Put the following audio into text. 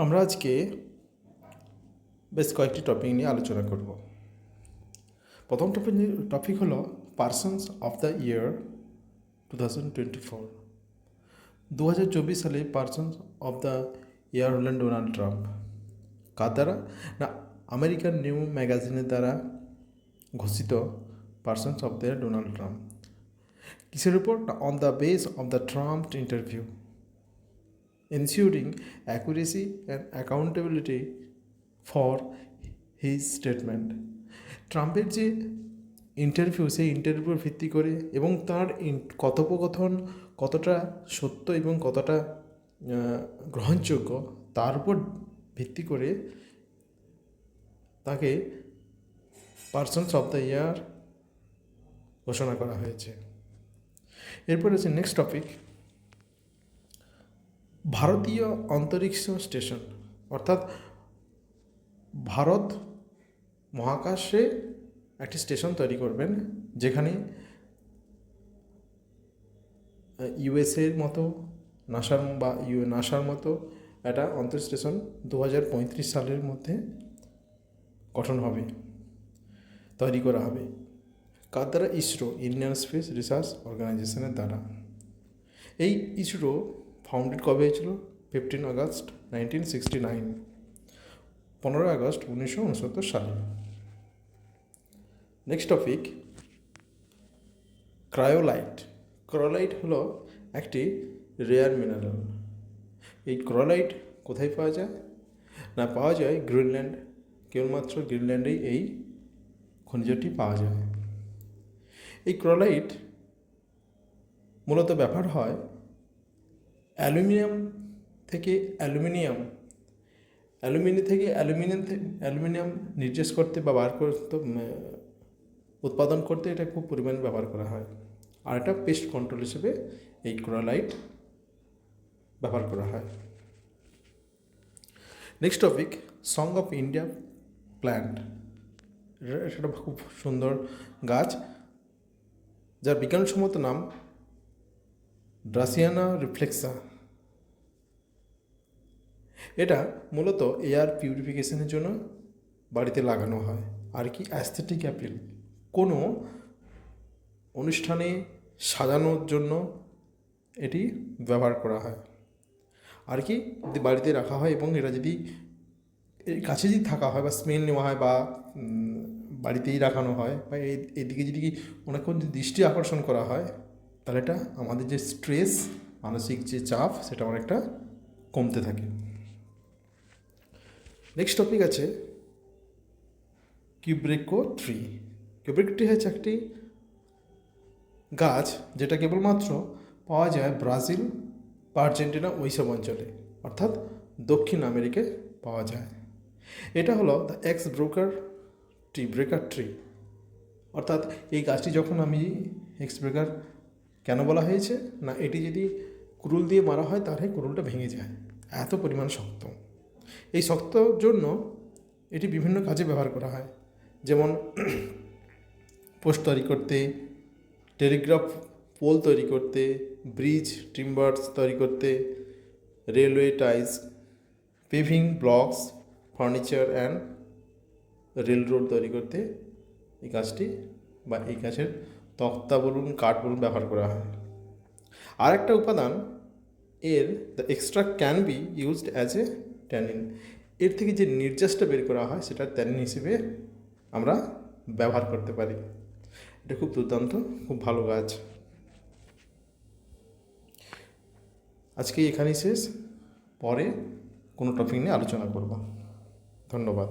আমরা আজকে বেশ কয়েকটি টপিক নিয়ে আলোচনা করব। প্রথম টপিক হলো পার্সনস অফ দ্য ইয়ার 2024। 2024 সালে পার্সনস অফ দ্য ইয়ার হলেন ডোনাল্ড ট্রাম্প। কার দ্বারা? না, আমেরিকান নিউ ম্যাগাজিনের দ্বারা ঘোষিত persons of the year Donald Trump. কিসের উপর? On the base of the Trump interview, ensuring accuracy and accountability for his statement। ট্রাম্পের যে ইন্টারভিউ, সেই ইন্টারভিউর ভিত্তি করে এবং তার কথোপকথন কতটা সত্য এবং কতটা গ্রহণযোগ্য তার উপর ভিত্তি করে তাকে পার্সনস অফ দ্য ইয়ার ঘোষণা করা হয়েছে। এরপর আছে নেক্সট টপিক, ভারতীয় অন্তরিক্ষ স্টেশন, অর্থাৎ ভারত মহাকাশে একটি স্টেশন তৈরি করবেন যেখানে ইউএসএর মতো নাসার মতো একটা অন্তরিক্ষ স্টেশন 2035 সালের মধ্যে গঠন হবে, তৈরি করা হবে। কার দ্বারা? ইসরো, ইন্ডিয়ান স্পেস রিসার্চ অর্গানাইজেশনের দ্বারা। এই ইসরো ফাউন্ডেড কবে হয়েছিল? 15 আগস্ট 1969, 15 আগস্ট 1969 সালে। Next topic, cryolite. ক্রায়োলাইট হলো একটি রেয়ার মিনারেল। এই ক্রায়োলাইট কোথায় পাওয়া যায়? না, পাওয়া যায় গ্রিনল্যান্ড। কেবলমাত্র গ্রিনল্যান্ডেই এই খনিজটি পাওয়া যায়। এই ক্রায়োলাইট মূলত ব্যবহার হয় অ্যালুমিনিয়াম নির্যাস করতে বা বার করতে, উৎপাদন করতে এটা খুব পরিমাণে ব্যবহার করা হয়। আর এটা পেস্ট কন্ট্রোল হিসেবে এই ক্রায়োলাইট ব্যবহার করা হয়। Next topic, song of India plant. এটা খুব সুন্দর গাছ যার বিজ্ঞানসম্মত নাম ড্রাসিয়ানা রিফ্লেক্সা। এটা মূলত এয়ার পিউরিফিকেশনের জন্য বাড়িতে লাগানো হয়। আর কি? অ্যাস্থেটিক অ্যাপিল, কোনো অনুষ্ঠানে সাজানোর জন্য এটি ব্যবহার করা হয়। আর কি? বাড়িতে রাখা হয় এবং এটা যদি কাছে যদি থাকা হয় বা স্মেল নেওয়া হয় বা বাড়িতেই রাখানো হয় বা এদিকে যদি অনেকক্ষণ দৃষ্টি আকর্ষণ করা হয়, তাহলে এটা আমাদের যে স্ট্রেস, মানসিক যে চাপ, সেটা অনেকটা কমতে থাকে। নেক্সট টপিক আছে কিউব্রেকো ট্রি। কিউব্রেকো ট্রি হচ্ছে একটি গাছ যেটা কেবলমাত্র পাওয়া যায় ব্রাজিল বা আর্জেন্টিনা ওইসব অঞ্চলে, অর্থাৎ দক্ষিণ আমেরিকায় পাওয়া যায়। এটা হলো দ্য এক্স ব্রেকার ট্রি। অর্থাৎ এই গাছটি যখন আমি এক্স ব্রেকার কেন বলা হয়েছে? না, এটি যদি কুড়ুল দিয়ে মারা হয় তাহলে কুড়ুলটা ভেঙে যায়, এত পরিমাণ শক্ত। এই শক্তর জন্য এটি বিভিন্ন কাজে ব্যবহার করা হয়, যেমন পোস্ট তৈরি করতে, টেলিগ্রাফ পোল তৈরি করতে, ব্রিজ টিম্বার্স তৈরি করতে, railway ties, paving blocks, furniture and railroad তৈরি করতে এই গাছটি বা এই গাছের তক্তা বলুন, কাঠ বলুন, ব্যবহার করা হয়। আর একটা উপাদান এর, the extra can be used as a tannin. এর থেকে যে নির্যাসটা বের করা হয় সেটা ট্যানিন হিসেবে আমরা ব্যবহার করতে পারি। এটা খুব দুর্দান্ত, খুব ভালো গাছ। আজকে এখানেই শেষ, পরে কোনো টপিক নিয়ে আলোচনা করব। ধন্যবাদ।